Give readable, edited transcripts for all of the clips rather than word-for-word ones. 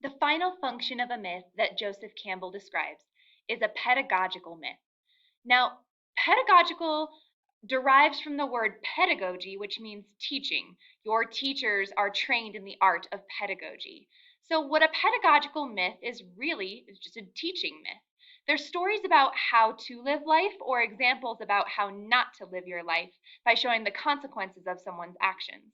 The final function of a myth that Joseph Campbell describes is a pedagogical myth. Now, pedagogical derives from the word pedagogy, which means teaching. Your teachers are trained in the art of pedagogy. So, what a pedagogical myth is really is just a teaching myth. There's stories about how to live life or examples about how not to live your life by showing the consequences of someone's actions.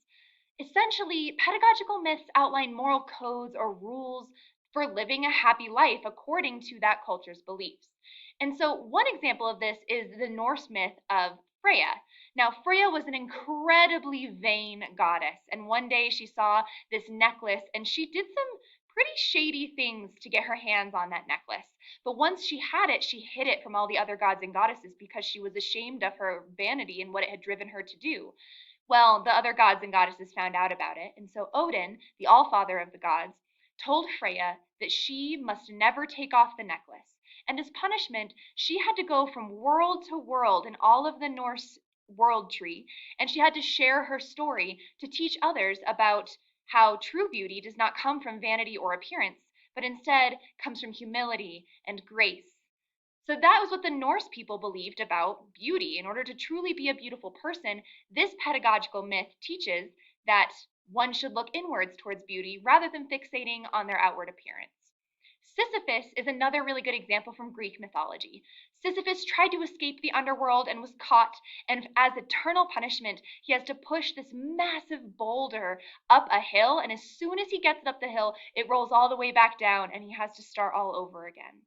Essentially, pedagogical myths outline moral codes or rules for living a happy life according to that culture's beliefs. And so, one example of this is the Norse myth of Freya. Now, Freya was an incredibly vain goddess, and one day she saw this necklace and she did some pretty shady things to get her hands on that necklace. But once she had it, she hid it from all the other gods and goddesses because she was ashamed of her vanity and what it had driven her to do. Well, the other gods and goddesses found out about it, and so Odin, the Allfather of the gods, told Freya that she must never take off the necklace. And as punishment, she had to go from world to world in all of the Norse world tree, and she had to share her story to teach others about how true beauty does not come from vanity or appearance, but instead comes from humility and grace. So that was what the Norse people believed about beauty. In order to truly be a beautiful person, this pedagogical myth teaches that one should look inwards towards beauty rather than fixating on their outward appearance. Sisyphus is another really good example from Greek mythology. Sisyphus tried to escape the underworld and was caught, and as eternal punishment, he has to push this massive boulder up a hill, and as soon as he gets it up the hill, it rolls all the way back down, and he has to start all over again.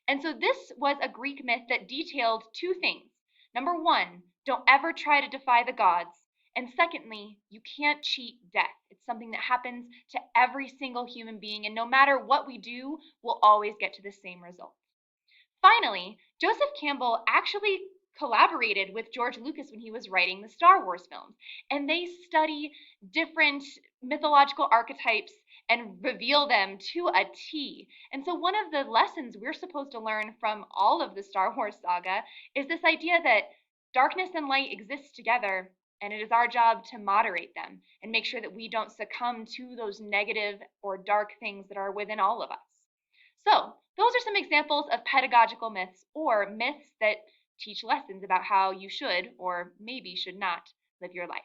And so this was a Greek myth that detailed two things. Number one, don't ever try to defy the gods. And secondly, you can't cheat death. It's something that happens to every single human being, and no matter what we do, we'll always get to the same result. Finally, Joseph Campbell actually collaborated with George Lucas when he was writing the Star Wars films, and they study different mythological archetypes and reveal them to a T. And so, one of the lessons we're supposed to learn from all of the Star Wars saga is this idea that darkness and light exist together, and it is our job to moderate them and make sure that we don't succumb to those negative or dark things that are within all of us. So, those are some examples of pedagogical myths or myths that teach lessons about how you should or maybe should not live your life.